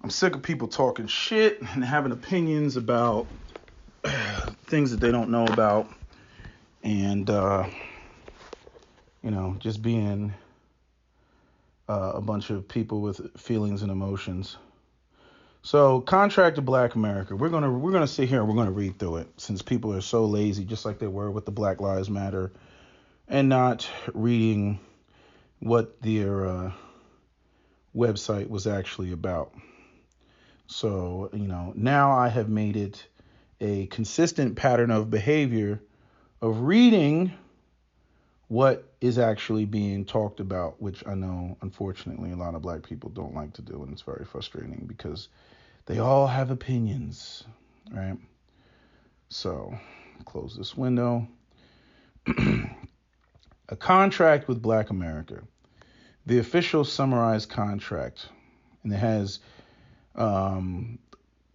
I'm sick of people talking shit and having opinions about things that they don't know about, and just being a bunch of people with feelings and emotions. So, Contract to Black America. We're gonna sit here and we're gonna read through it since people are so lazy, just like they were with the Black Lives Matter, and not reading what their website was actually about. So, now I have made it a consistent pattern of behavior of reading what is actually being talked about, which I know, unfortunately, a lot of black people don't like to do, and it's very frustrating because they all have opinions, right? So, close this window. A contract with Black America, the official summarized contract, and it has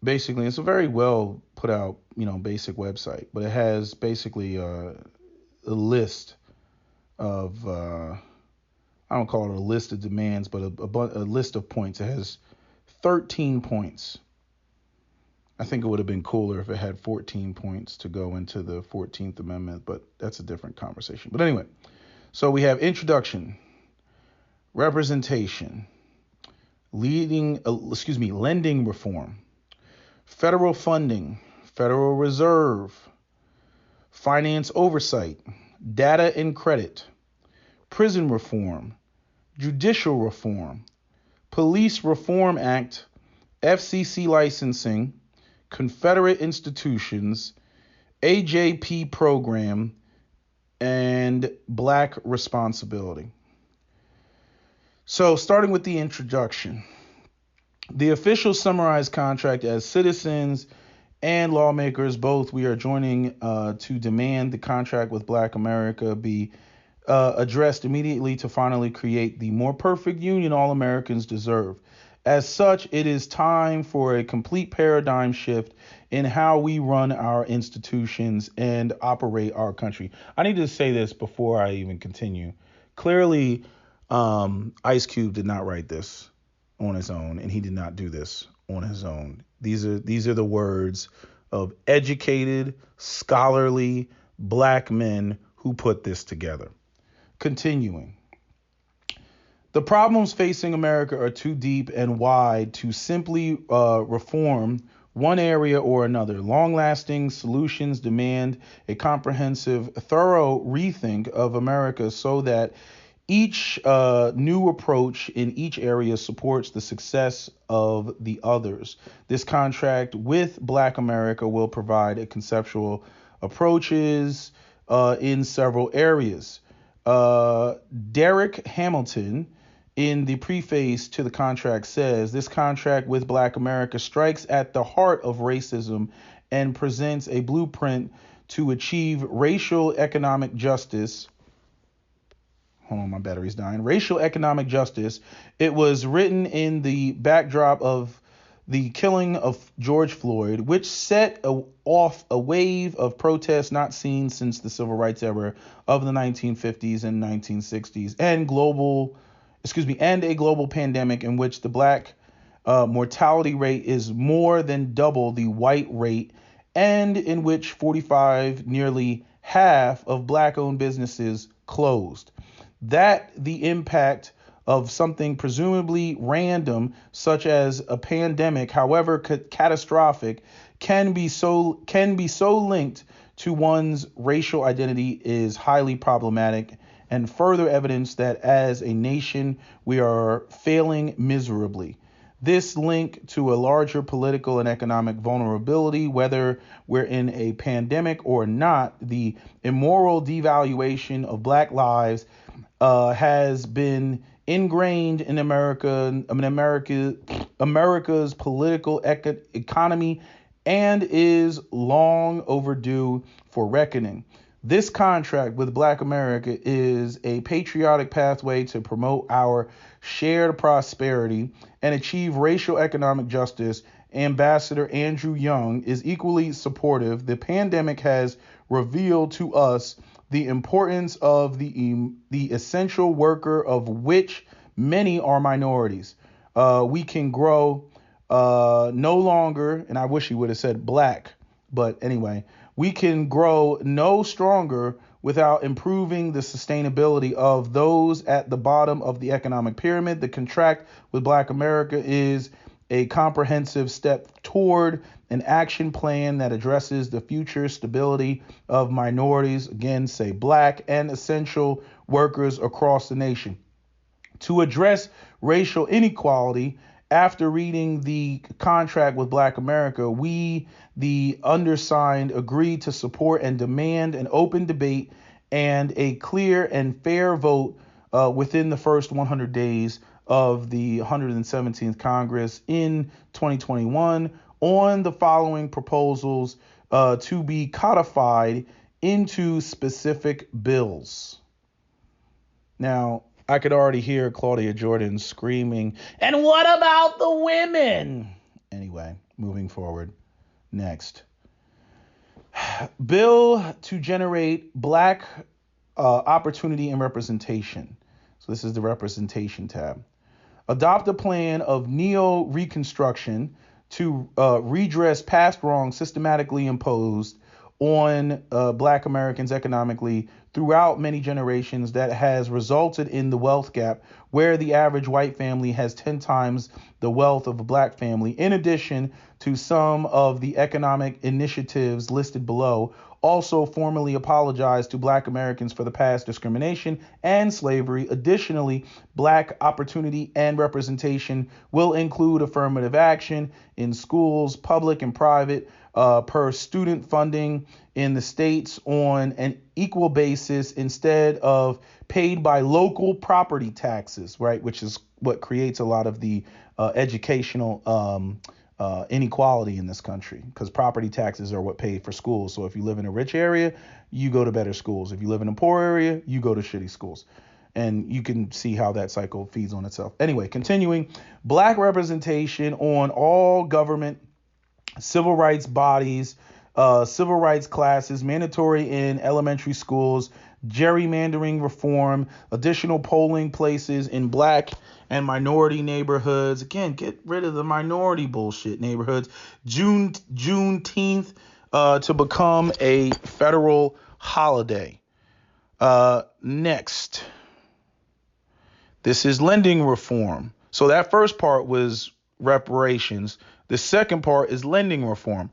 basically it's a very well put out, basic website, but it has basically a list of I don't call it a list of demands, but a list of points. It has 13 points. I think it would have been cooler if it had 14 points to go into the 14th Amendment, but that's a different conversation. But anyway, so we have introduction, representation, lending reform, federal funding, Federal Reserve, finance oversight, data and credit, prison reform, judicial reform, Police Reform Act, FCC licensing, Confederate institutions, AJP program, and black responsibility. So, starting with the introduction, the official summarized contract as citizens and lawmakers both, we are joining to demand the contract with Black America be addressed immediately to finally create the more perfect union all Americans deserve. As such, it is time for a complete paradigm shift in how we run our institutions and operate our country. I need to say this before I even continue. Clearly, Ice Cube did not write this on his own, and he did not do this on his own. These are the words of educated, scholarly black men who put this together. Continuing. The problems facing America are too deep and wide to simply reform one area or another. Long lasting solutions demand a comprehensive, thorough rethink of America so that each new approach in each area supports the success of the others. This contract with Black America will provide a conceptual approaches in several areas. Derek Hamilton, in the preface to the contract, says this contract with Black America strikes at the heart of racism and presents a blueprint to achieve racial economic justice. Hold on, my battery's dying. Racial economic justice. It was written in the backdrop of the killing of George Floyd, which set off a wave of protests not seen since the civil rights era of the 1950s and 1960s, and a global pandemic in which the black mortality rate is more than double the white rate, and in which 45, nearly half of black-owned businesses closed. That the impact of something presumably random, such as a pandemic, however catastrophic, can be so linked to one's racial identity is highly problematic and further evidence that as a nation we are failing miserably. This link to a larger political and economic vulnerability, whether we're in a pandemic or not, the immoral devaluation of black lives has been ingrained in America's political economy and is long overdue for reckoning. This contract with Black America is a patriotic pathway to promote our shared prosperity and achieve racial economic justice. Ambassador Andrew Young is equally supportive. The pandemic has revealed to us the importance of the essential worker, of which many are minorities. We can grow no longer, and I wish he would have said black, but anyway, we can grow no stronger without improving the sustainability of those at the bottom of the economic pyramid. The contract with Black America is a comprehensive step toward an action plan that addresses the future stability of minorities, again, say black, and essential workers across the nation. To address racial inequality, after reading the contract with Black America, we, the undersigned, agreed to support and demand an open debate and a clear and fair vote within the first 100 days of the 117th Congress in 2021 on the following proposals to be codified into specific bills. Now, I could already hear Claudia Jordan screaming, "And what about the women?" Anyway, moving forward. Next. Bill to generate black opportunity and representation. So this is the representation tab. Adopt a plan of neo-reconstruction to redress past wrongs systematically imposed on Black Americans economically throughout many generations that has resulted in the wealth gap where the average white family has 10 times the wealth of a black family. In addition to some of the economic initiatives listed below, also formally apologize to Black Americans for the past discrimination and slavery. Additionally, Black opportunity and representation will include affirmative action in schools, public and private, per student funding in the states on an equal basis instead of paid by local property taxes, right? Which is what creates a lot of the educational inequality in this country, because property taxes are what pay for schools. So if you live in a rich area, you go to better schools. If you live in a poor area, you go to shitty schools. And you can see how that cycle feeds on itself. Anyway, continuing, Black representation on all government, civil rights bodies, civil rights classes, mandatory in elementary schools, gerrymandering reform, additional polling places in Black and minority neighborhoods. Again, get rid of the minority bullshit neighborhoods. Juneteenth to become a federal holiday. Next, this is lending reform. So that first part was reparations. The second part is lending reform.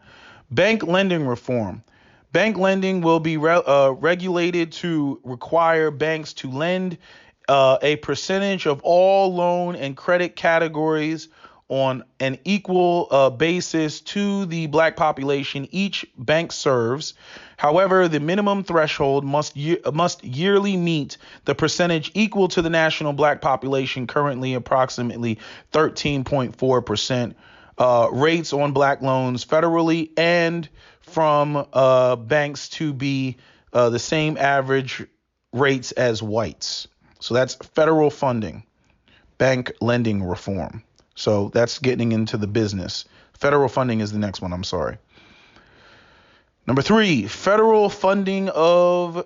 Bank lending reform. Bank lending will be regulated to require banks to lend a percentage of all loan and credit categories on an equal basis to the Black population each bank serves. However, the minimum threshold must yearly meet the percentage equal to the national Black population, currently approximately 13.4%. Rates on Black loans federally and from banks to be the same average rates as whites. So that's federal funding, bank lending reform. So that's getting into the business. Federal funding is the next one. I'm sorry. Number 3, federal funding of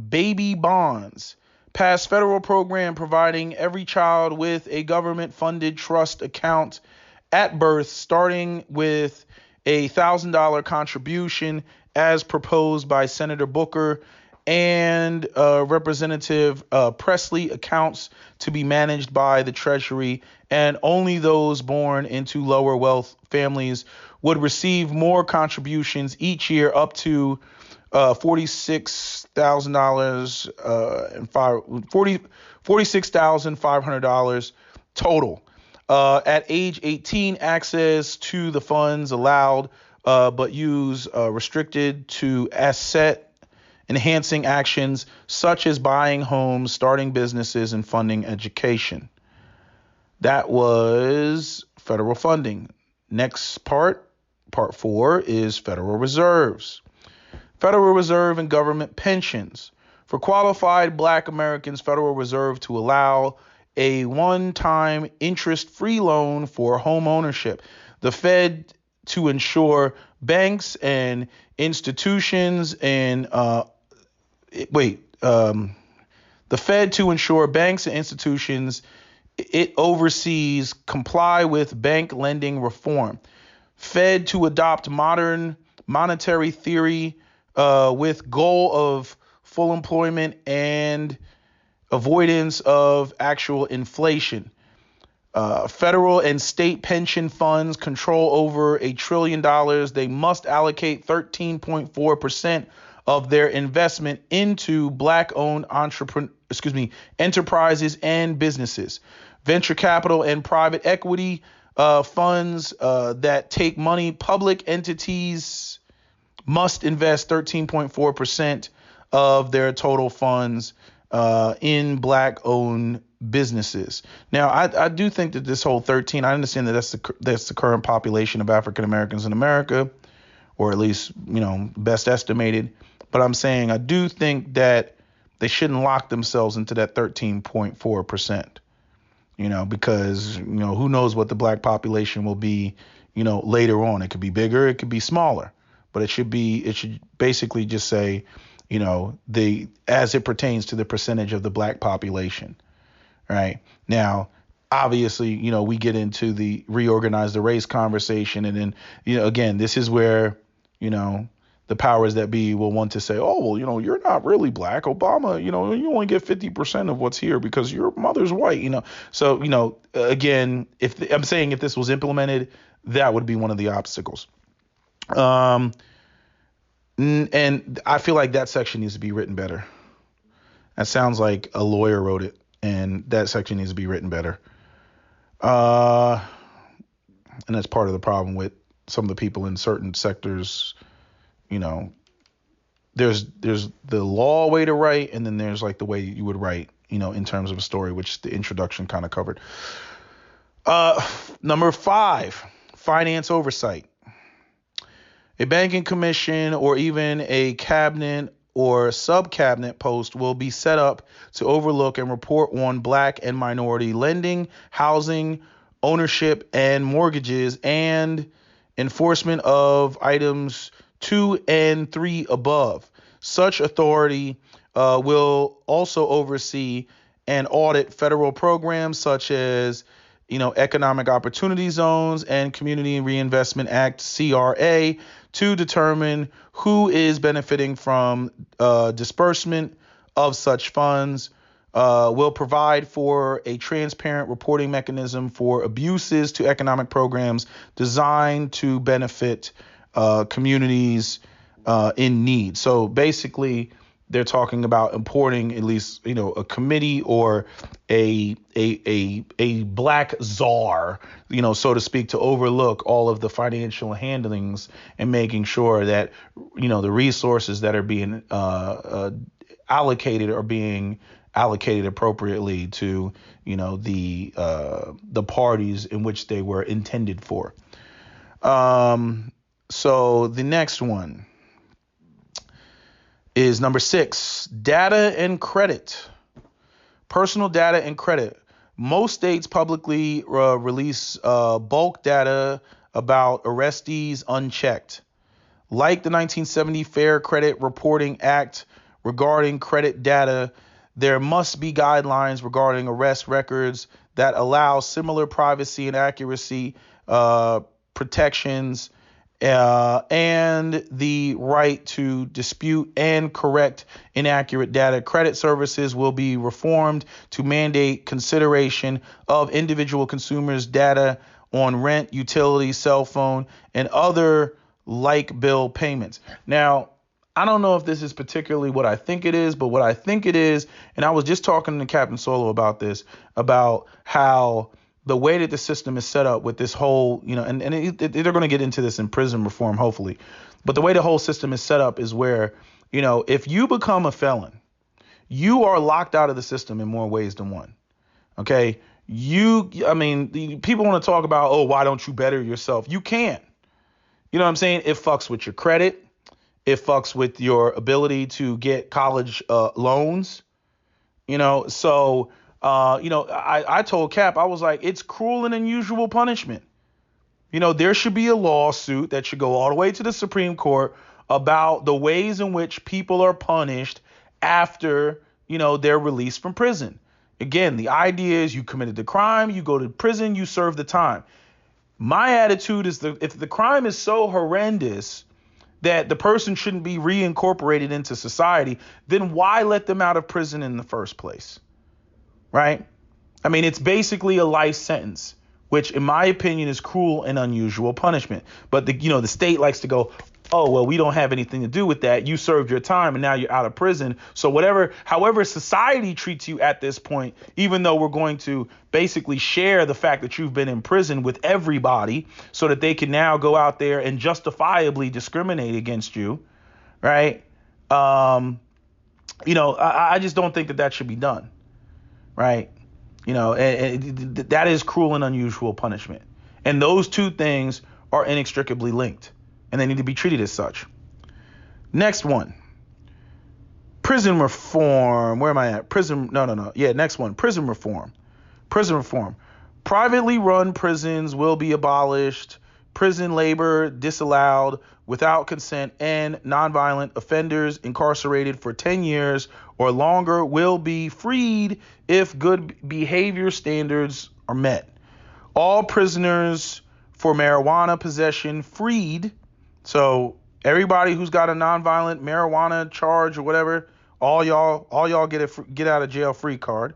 baby bonds. Pass federal program providing every child with a government-funded trust account at birth, starting with a $1,000 contribution as proposed by Senator Booker and Representative Presley, accounts to be managed by the Treasury, and only those born into lower wealth families would receive more contributions each year, up to $46,000 and $46,500 total. At age 18, access to the funds allowed, but use restricted to asset enhancing actions such as buying homes, starting businesses, and funding education. That was federal funding. Next part 4, is federal reserves. Federal Reserve and government pensions. For qualified Black Americans, Federal Reserve to allow a one-time interest-free loan for home ownership. The Fed to ensure banks and institutions and the Fed to ensure banks and institutions It oversees comply with bank lending reform. Fed to adopt modern monetary theory with goal of full employment and avoidance of actual inflation. Federal and state pension funds control over $1 trillion. They must allocate 13.4% of their investment into black-owned enterprises and businesses. Venture capital and private equity funds that take money, public entities must invest 13.4% of their total funds in black-owned businesses. Now, I do think that this whole 13, I understand that that's the current population of African Americans in America, or at least, best estimated. But I'm saying I do think that they shouldn't lock themselves into that 13.4%, because, who knows what the black population will be, later on. It could be bigger, it could be smaller, but it should basically just say, as it pertains to the percentage of the black population. Right now, obviously, we get into the reorganize the race conversation. And then, again, this is where, the powers that be will want to say, oh, well, you're not really black. Obama, you only get 50% of what's here because your mother's white, So, again, if this was implemented, that would be one of the obstacles. And I feel like that section needs to be written better. That sounds like a lawyer wrote it, and that section needs to be written better. And that's part of the problem with some of the people in certain sectors. There's the law way to write, and then there's like the way you would write, in terms of a story, which the introduction kind of covered. Number 5, finance oversight. A banking commission or even a cabinet or sub-cabinet post will be set up to overlook and report on black and minority lending, housing, ownership, and mortgages, and enforcement of items 2 and 3 above. Such authority will also oversee and audit federal programs such as Economic Opportunity Zones and Community Reinvestment Act, CRA, to determine who is benefiting from disbursement of such funds, will provide for a transparent reporting mechanism for abuses to economic programs designed to benefit communities in need. So basically, they're talking about importing at least, a committee or a black czar, so to speak, to overlook all of the financial handlings and making sure that, the resources that are being allocated are being allocated appropriately to, the parties in which they were intended for. So the next one is number 6, data and credit. Personal data and credit. Most states publicly release bulk data about arrestees unchecked. Like the 1970 Fair Credit Reporting Act regarding credit data, there must be guidelines regarding arrest records that allow similar privacy and accuracy protections and the right to dispute and correct inaccurate data. Credit services will be reformed to mandate consideration of individual consumers' data on rent, utilities, cell phone, and other like bill payments. Now, I don't know if this is particularly what I think it is, but what I think it is, and I was just talking to Captain Solo about this, about how the way that the system is set up with this whole, and they're going to get into this in prison reform, hopefully. But the way the whole system is set up is where, if you become a felon, you are locked out of the system in more ways than one. Okay. People want to talk about, oh, why don't you better yourself? You can't. You know what I'm saying? It fucks with your credit. It fucks with your ability to get college loans. So I told Cap, I was like, it's cruel and unusual punishment. There should be a lawsuit that should go all the way to the Supreme Court about the ways in which people are punished after, they're released from prison. Again, the idea is you committed the crime, you go to prison, you serve the time. My attitude is that if the crime is so horrendous that the person shouldn't be reincorporated into society, then why let them out of prison in the first place? Right? I mean, it's basically a life sentence, which in my opinion is cruel and unusual punishment. But the state likes to go, oh, well, we don't have anything to do with that. You served your time and now you're out of prison. So however society treats you at this point, even though we're going to basically share the fact that you've been in prison with everybody so that they can now go out there and justifiably discriminate against you. Right. I just don't think that should be done. Right. And that is cruel and unusual punishment. And those two things are inextricably linked, and they need to be treated as such. Next one. Prison reform. Where am I at? No. Yeah, next one. Prison reform. Prison reform. Privately run prisons will be abolished. Prison labor disallowed without consent, and nonviolent offenders incarcerated for 10 years or longer will be freed if good behavior standards are met. All prisoners for marijuana possession freed. So everybody who's got a nonviolent marijuana charge or whatever, all y'all get out of jail free card.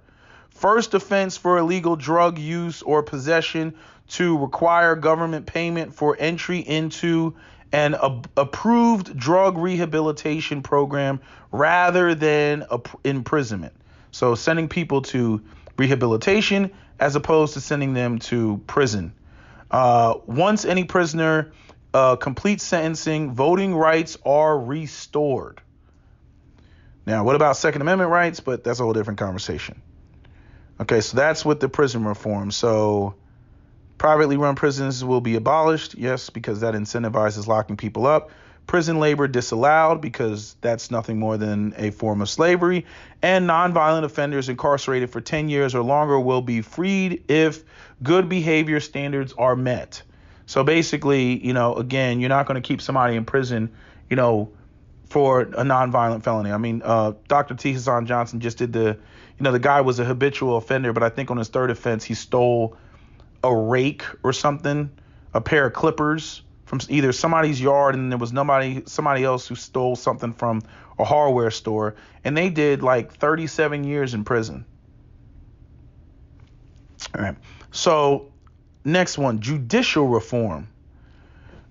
First offense for illegal drug use or possession to require government payment for entry into an approved drug rehabilitation program rather than imprisonment. So sending people to rehabilitation as opposed to sending them to prison. Once any prisoner completes sentencing, voting rights are restored. Now, what about Second Amendment rights? But that's a whole different conversation. Okay, so that's with the prison reform. So privately run prisons will be abolished, yes, because that incentivizes locking people up. Prison labor disallowed because that's nothing more than a form of slavery. And nonviolent offenders incarcerated for 10 years or longer will be freed if good behavior standards are met. So basically, again, you're not going to keep somebody in prison, for a nonviolent felony. I mean, Dr. T. Hassan Johnson just did the guy was a habitual offender, but I think on his third offense, he stole a rake or something, a pair of clippers from either somebody's yard, and there was somebody else who stole something from a hardware store, and they did like 37 years in prison. All right. So next one, judicial reform.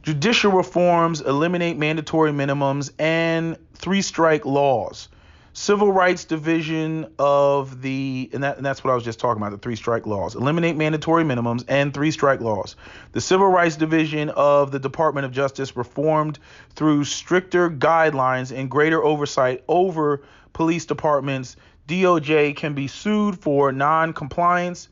Judicial reforms eliminate mandatory minimums and three-strike laws. Civil Rights Division and that's what I was just talking about, the three-strike laws. Eliminate mandatory minimums and three-strike laws. The Civil Rights Division of the Department of Justice reformed through stricter guidelines and greater oversight over police departments. DOJ can be sued for non-compliance,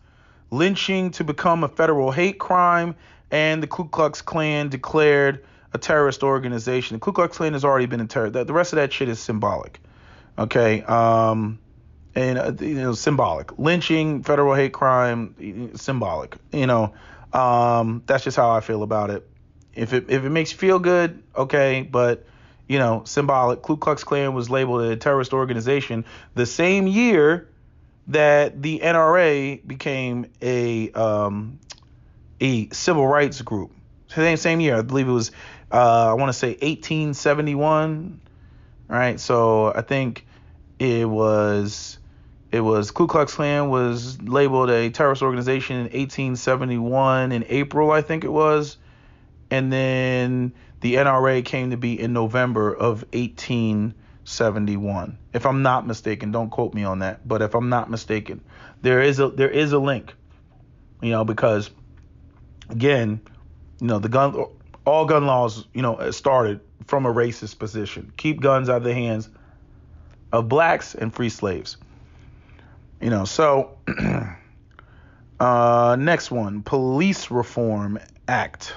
lynching to become a federal hate crime, and the Ku Klux Klan declared a terrorist organization. The Ku Klux Klan has already been a terrorist. The rest of that shit is symbolic. Okay, symbolic. Lynching, federal hate crime, symbolic. That's just how I feel about it. If it makes you feel good, okay, but symbolic. Ku Klux Klan was labeled a terrorist organization the same year that the NRA became a civil rights group. Same year, I believe it was. I want to say 1871. All right, so I think it was Ku Klux Klan was labeled a terrorist organization in 1871 in April, I think it was, and then the NRA came to be in November of 1871. If I'm not mistaken, don't quote me on that, but if I'm not mistaken, there is a link, because again, all gun laws, started from a racist position. Keep guns out of the hands of blacks and free slaves. So next one, Police Reform Act.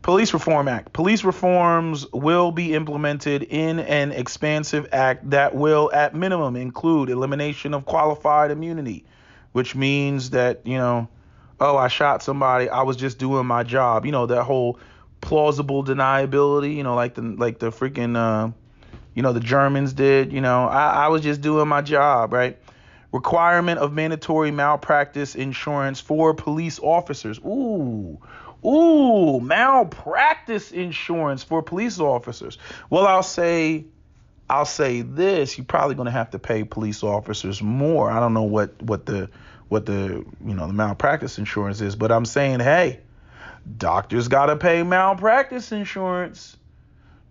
Police Reform Act. Police reforms will be implemented in an expansive act that will, at minimum, include elimination of qualified immunity, which means that, I shot somebody, I was just doing my job. That whole plausible deniability, like the freaking, the Germans did, I was just doing my job, right? Requirement of mandatory malpractice insurance for police officers. Ooh, malpractice insurance for police officers. Well, I'll say this: you're probably going to have to pay police officers more. I don't know what the the malpractice insurance is, but I'm saying, hey, doctors got to pay malpractice insurance.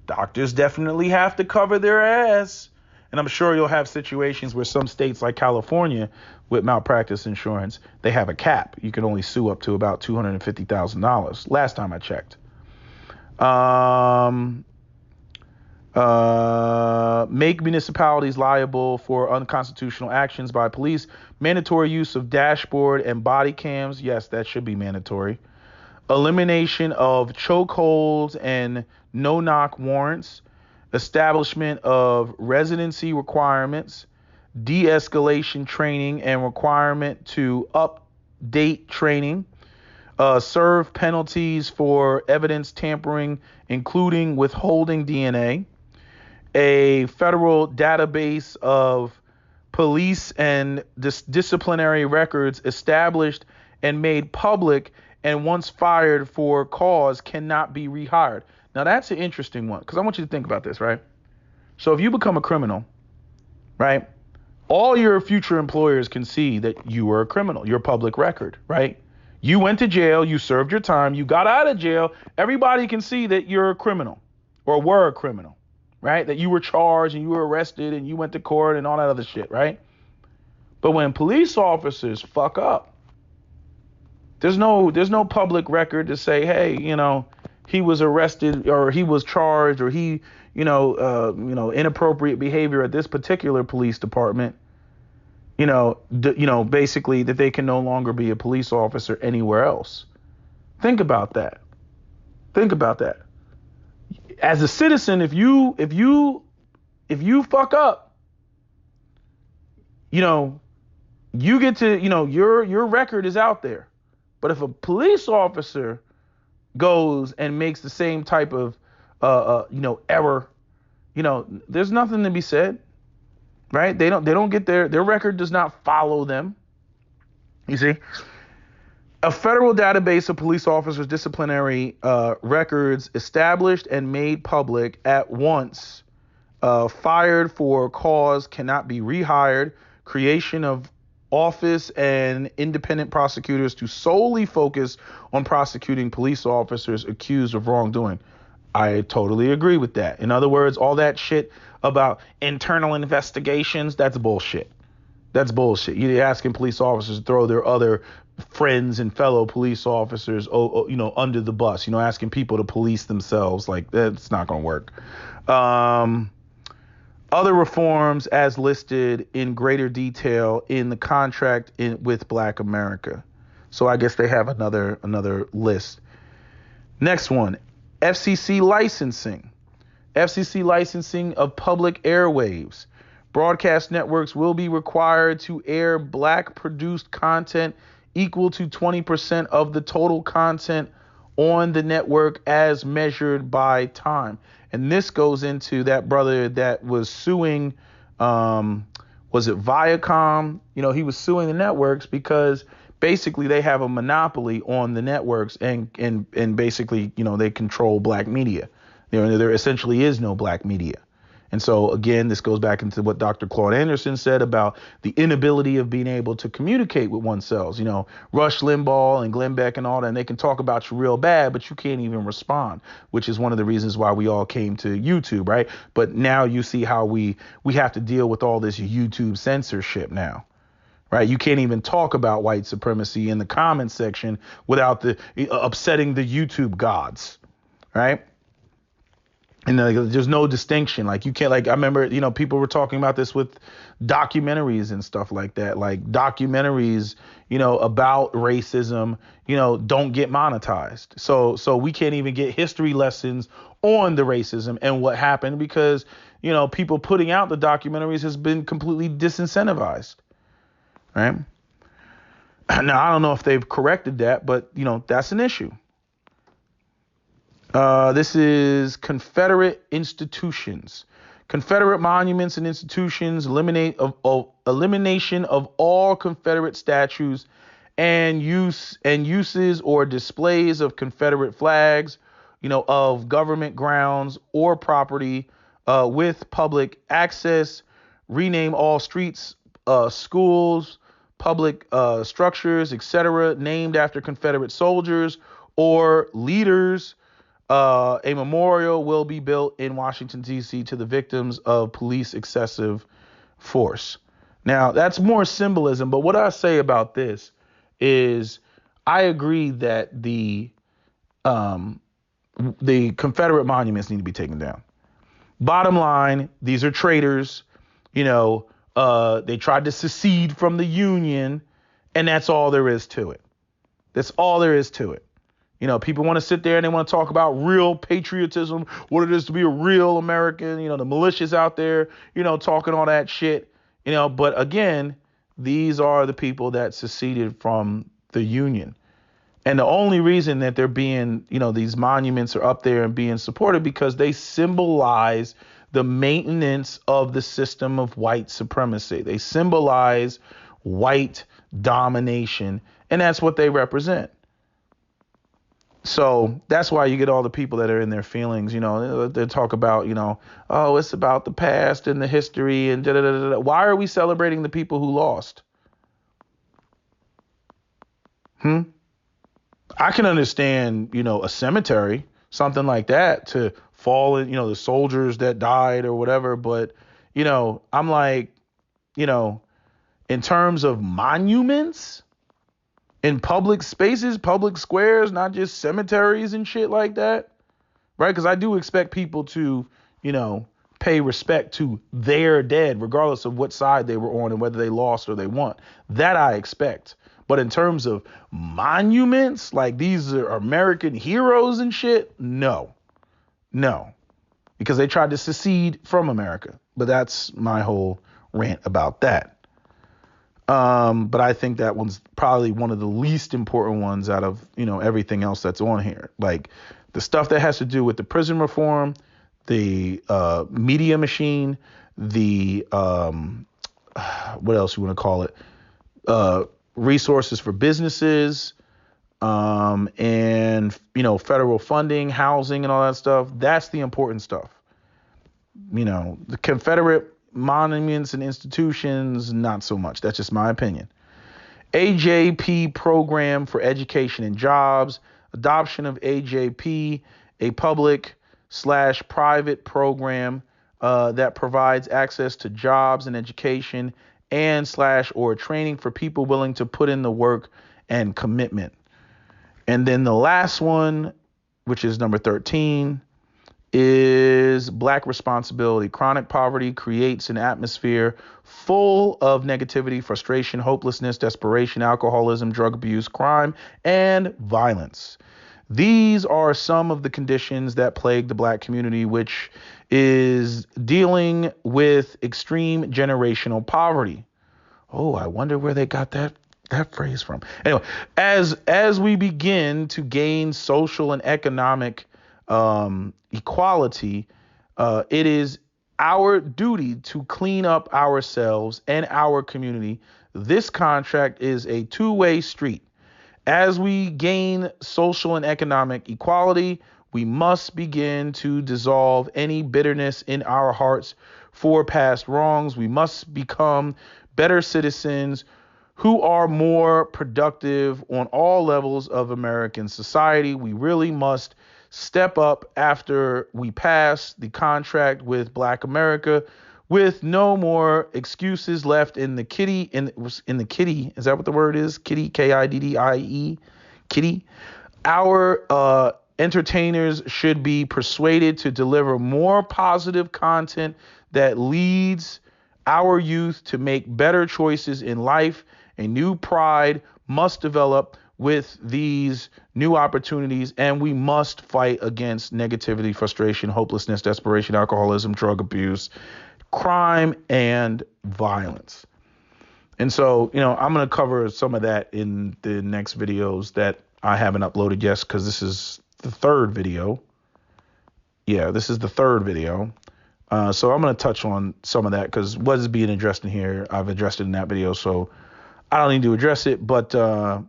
Doctors definitely have to cover their ass. And I'm sure you'll have situations where some states like California with malpractice insurance, they have a cap. You can only sue up to about $250,000 last time I checked. Make municipalities liable for unconstitutional actions by police. Mandatory use of dashboard and body cams. Yes, that should be mandatory. Elimination of chokeholds and no-knock warrants. Establishment of residency requirements. De-escalation training and requirement to update training. Serve penalties for evidence tampering, including withholding DNA. A federal database of police and disciplinary records established and made public, and once fired for cause cannot be rehired. Now that's an interesting one, because I want you to think about this, right? So if you become a criminal, right, all your future employers can see that you were a criminal, your public record, right? You went to jail, you served your time, you got out of jail, everybody can see that you're a criminal or were a criminal, right? That you were charged and you were arrested and you went to court and all that other shit, right? But when police officers fuck up, there's no public record to say, hey, he was arrested or he was charged or he, inappropriate behavior at this particular police department, basically that they can no longer be a police officer anywhere else. Think about that. As a citizen, if you fuck up, you get to, your record is out there. But if a police officer goes and makes the same type of, error, there's nothing to be said, right? They don't get their record does not follow them. You see, a federal database of police officers' disciplinary records established and made public at once, fired for cause cannot be rehired, creation of office and independent prosecutors to solely focus on prosecuting police officers accused of wrongdoing. I totally agree with that. In other words, all that shit about internal investigations, that's bullshit. You're asking police officers to throw their other friends and fellow police officers, under the bus, asking people to police themselves. Like, that's not going to work. Other reforms as listed in greater detail in the contract with Black America. So I guess they have another list. Next one, FCC licensing. FCC licensing of public airwaves. Broadcast networks will be required to air Black produced content equal to 20% of the total content on the network as measured by time. And this goes into that brother that was suing, was it Viacom? He was suing the networks because basically they have a monopoly on the networks and basically, they control Black media. There essentially is no Black media. And so, again, this goes back into what Dr. Claude Anderson said about the inability of being able to communicate with oneself. Rush Limbaugh and Glenn Beck and all that, and they can talk about you real bad, but you can't even respond, which is one of the reasons why we all came to YouTube, right? But now you see how we have to deal with all this YouTube censorship now, right? You can't even talk about white supremacy in the comment section without upsetting the YouTube gods, right? And there's no distinction. Like, you can't, I remember, people were talking about this with documentaries and stuff like that. Like, documentaries, about racism, don't get monetized. So we can't even get history lessons on the racism and what happened because, people putting out the documentaries has been completely disincentivized. Right. Now, I don't know if they've corrected that, but, that's an issue. This is Confederate institutions. Confederate monuments and institutions, elimination of all Confederate statues and uses or displays of Confederate flags, of government grounds or property with public access. Rename all streets, schools, public structures, etc., named after Confederate soldiers or leaders. A memorial will be built in Washington, D.C. to the victims of police excessive force. Now, that's more symbolism, but what I say about this is I agree that the Confederate monuments need to be taken down. Bottom line, these are traitors. They tried to secede from the Union, and that's all there is to it. That's all there is to it. People want to sit there and they want to talk about real patriotism, what it is to be a real American, the militias out there, talking all that shit, but again, these are the people that seceded from the Union. And the only reason that they're being, these monuments are up there and being supported because they symbolize the maintenance of the system of white supremacy. They symbolize white domination, and that's what they represent. So that's why you get all the people that are in their feelings, they talk about, oh, it's about the past and the history and da da da da. Why are we celebrating the people who lost? I can understand, a cemetery, something like that, to fall in, the soldiers that died or whatever. But, I'm like, in terms of monuments in public spaces, public squares, not just cemeteries and shit like that. Right. Because I do expect people to, pay respect to their dead, regardless of what side they were on and whether they lost or they won. That I expect. But in terms of monuments, like these are American heroes and shit, no, because they tried to secede from America. But that's my whole rant about that. But I think that one's probably one of the least important ones out of, everything else that's on here. Like the stuff that has to do with the prison reform, the media machine, the what else you want to call it? Resources for businesses, and, federal funding, housing and all that stuff. That's the important stuff. The Confederate monuments and institutions, not so much. That's just my opinion. AJP program for education and jobs, adoption of AJP, a public/private program that provides access to jobs and education and/or training for people willing to put in the work and commitment. And then the last one, which is number 13, is Black responsibility. Chronic poverty creates an atmosphere full of negativity, frustration, hopelessness, desperation, alcoholism, drug abuse, crime, and violence. These are some of the conditions that plague the Black community, which is dealing with extreme generational poverty. Oh, I wonder where they got that phrase from. Anyway, as we begin to gain social and economic equality, it is our duty to clean up ourselves and our community. This contract is a two-way street. As we gain social and economic equality, we must begin to dissolve any bitterness in our hearts for past wrongs. We must become better citizens who are more productive on all levels of American society. We really must step up after we pass the contract with Black America, with no more excuses left in the kitty. In the kitty, is that what the word is? Kitty, Kiddie, kitty. Our entertainers should be persuaded to deliver more positive content that leads our youth to make better choices in life. A new pride must develop with these new opportunities, and we must fight against negativity, frustration, hopelessness, desperation, alcoholism, drug abuse, crime, and violence. And so, I'm going to cover some of that in the next videos that I haven't uploaded yet, because this is the third video. Yeah, this is the third video. So I'm going to touch on some of that because what is being addressed in here, I've addressed it in that video, so I don't need to address it. But what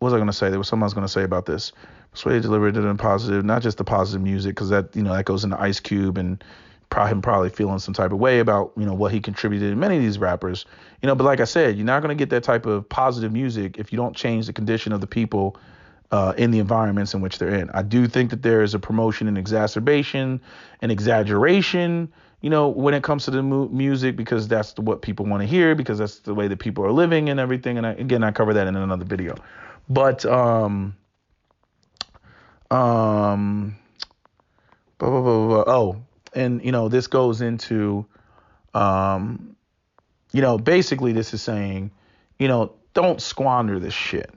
was I going to say? There was something I was going to say about this. Persuaded, deliberate, and positive, not just the positive music, because that, that goes into Ice Cube and probably feeling some type of way about, what he contributed in many of these rappers, but like I said, you're not going to get that type of positive music if you don't change the condition of the people in the environments in which they're in. I do think that there is a promotion and exacerbation and exaggeration, when it comes to the music, because that's what people want to hear, because that's the way that people are living and everything. And I cover that in another video. But oh, and this goes into basically this is saying, don't squander this shit.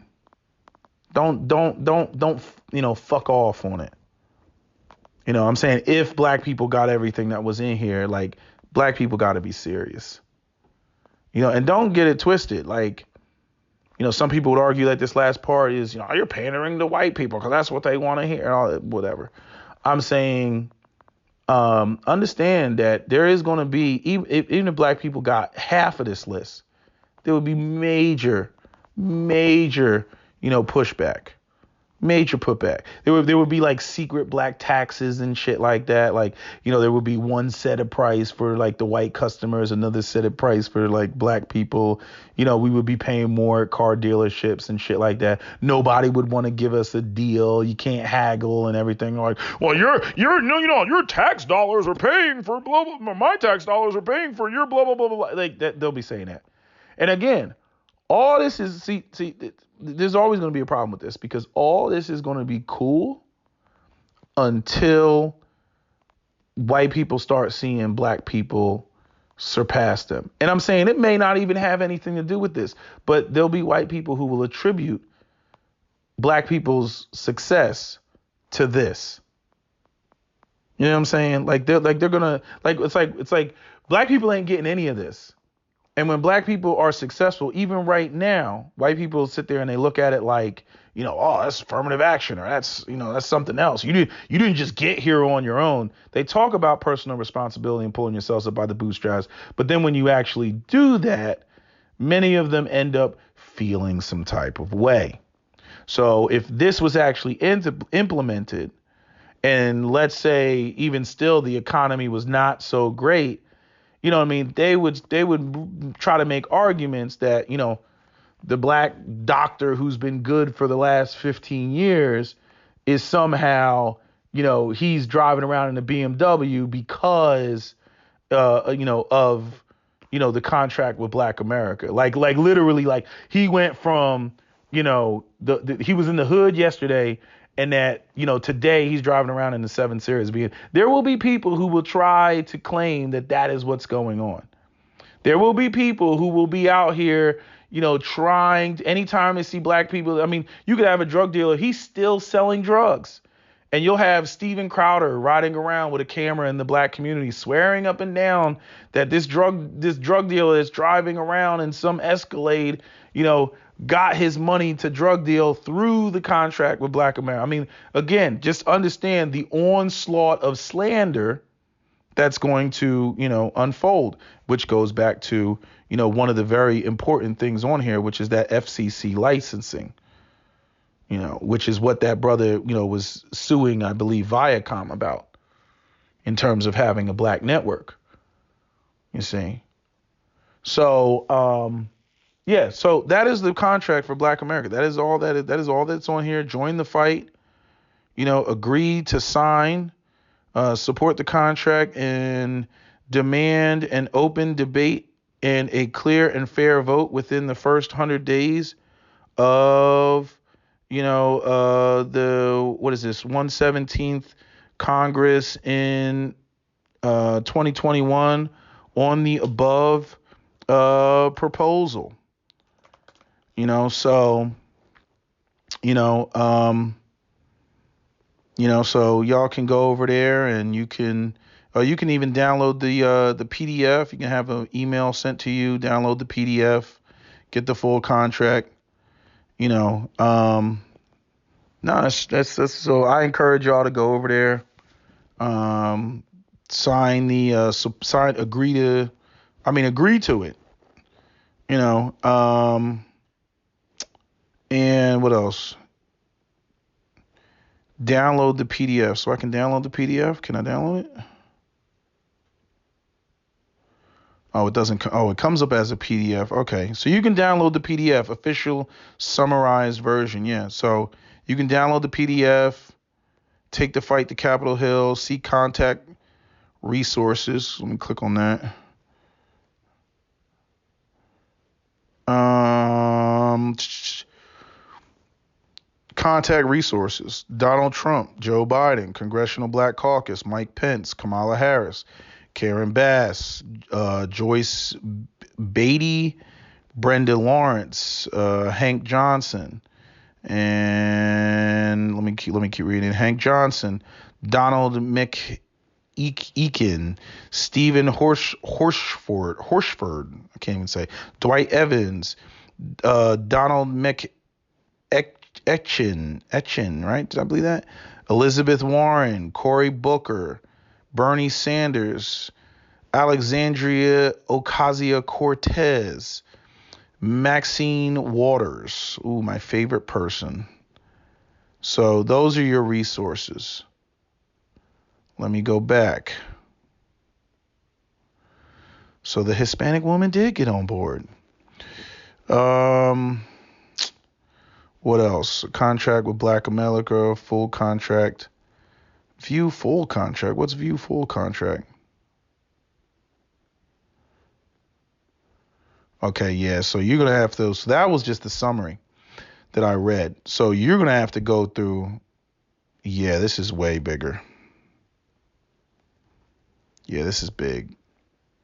Don't fuck off on it. I'm saying if black people got everything that was in here, like, black people got to be serious. And don't get it twisted. Like, some people would argue that this last part is, you're pandering to white people because that's what they want to hear and all that, whatever. I'm saying, understand that there is going to be, even if black people got half of this list, there would be major, pushback. Major putback. There would be like secret black taxes and shit like that. Like, there would be one set of price for like the white customers, another set of price for like black people. We would be paying more at car dealerships and shit like that. Nobody would want to give us a deal. You can't haggle and everything. Like, well, your tax dollars are paying for blah blah. My tax dollars are paying for your blah blah blah blah. Like that, they'll be saying that. And again, all this is see. There's always going to be a problem with this, because all this is going to be cool until white people start seeing black people surpass them. And I'm saying it may not even have anything to do with this, but there'll be white people who will attribute black people's success to this. You know what I'm saying? Like they're gonna, like, it's like black people ain't getting any of this. And when black people are successful, even right now, white people sit there and they look at it like, oh, that's affirmative action, or that's something else. You didn't just get here on your own. They talk about personal responsibility and pulling yourselves up by the bootstraps. But then when you actually do that, many of them end up feeling some type of way. So if this was actually implemented, and let's say even still the economy was not so great, they would try to make arguments that, the black doctor who's been good for the last 15 years is somehow, he's driving around in a BMW because, of, the contract with Black America. Like literally, like he went from, he was in the hood yesterday, and that, today he's driving around in the 7 Series. There will be people who will try to claim that is what's going on. There will be people who will be out here, trying to, anytime they see black people. I mean, you could have a drug dealer, he's still selling drugs. And you'll have Steven Crowder riding around with a camera in the black community, swearing up and down that this drug dealer is driving around in some Escalade, got his money to drug deal through the contract with Black America. I mean, again, just understand the onslaught of slander that's going to, unfold, which goes back to, one of the very important things on here, which is that FCC licensing, which is what that brother, was suing, I believe, Viacom about, in terms of having a black network, you see. So, yeah, so that is the contract for Black America. That is all that's on here. Join the fight, agree to sign, support the contract, and demand an open debate and a clear and fair vote within the first 100 days of, the, what is this, 117th Congress in 2021 on the above proposal. So so y'all can go over there, and you can even download the PDF. You can have an email sent to you, download the PDF, get the full contract. No, that's so I encourage y'all to go over there, Sign agree to it. And what else? Download the PDF. So I can download the PDF. Can I download it? Oh, it doesn't. Oh, it comes up as a PDF. Okay, so you can download the PDF, official summarized version. Yeah, so you can download the PDF, take the fight to Capitol Hill, see contact resources. Let me click on that. Contact resources: Donald Trump, Joe Biden, Congressional Black Caucus, Mike Pence, Kamala Harris, Karen Bass, Joyce Beatty, Brenda Lawrence, Hank Johnson, and let me keep reading. Hank Johnson, Donald McEakin, Stephen Horsford, I can't even say, Dwight Evans, Donald McEachin, right? Did I believe that? Elizabeth Warren, Cory Booker, Bernie Sanders, Alexandria Ocasio-Cortez, Maxine Waters. Ooh, my favorite person. So those are your resources. Let me go back. So the Hispanic woman did get on board. What else? A contract with Black America, full contract. View full contract. What's view full contract? Okay, yeah. So you're gonna have to. So that was just the summary that I read. So you're gonna have to go through. Yeah, this is way bigger. Yeah, this is big.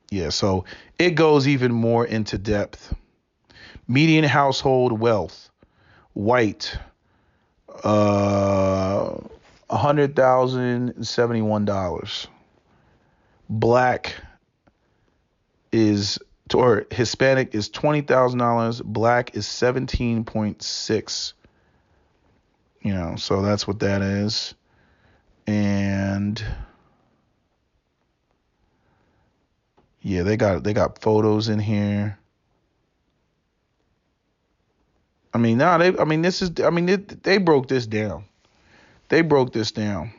Yeah, so it goes even more into depth. Median household wealth, white, $100,071. Black is, or Hispanic is $20,000. Black is 17.6. So that's what that is. And yeah, they got photos in here. They broke this down. They broke this down.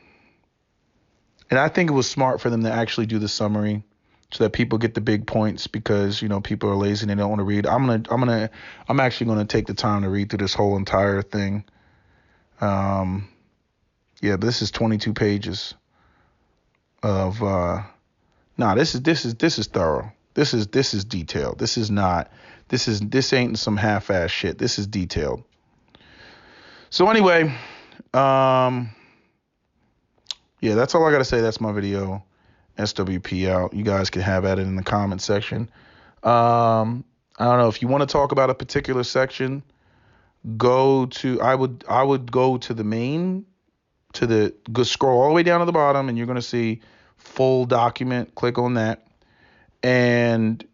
And I think it was smart for them to actually do the summary so that people get the big points, because, people are lazy and they don't want to read. I'm actually going to take the time to read through this whole entire thing. Yeah, but this is 22 pages of this is thorough. This is detailed. This ain't some half-ass shit. This is detailed. So anyway, yeah, that's all I got to say. That's my video. SWP out. You guys can have at it in the comment section. I don't know if you want to talk about a particular section. I would go to the main, go scroll all the way down to the bottom, and you're going to see full document. Click on that. And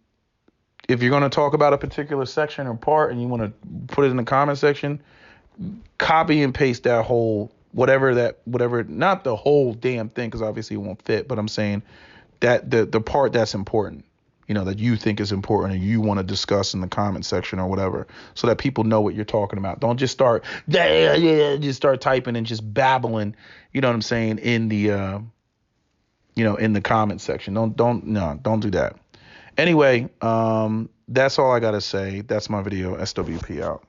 if you're going to talk about a particular section or part and you want to put it in the comment section, copy and paste that whole, whatever, not the whole damn thing, because obviously it won't fit, but I'm saying that the part that's important, that you think is important and you want to discuss in the comment section or whatever, so that people know what you're talking about. Don't just start typing and just babbling, you know what I'm saying, in the in the comment section. Don't do that. Anyway, that's all I got to say. That's my video. SWP out.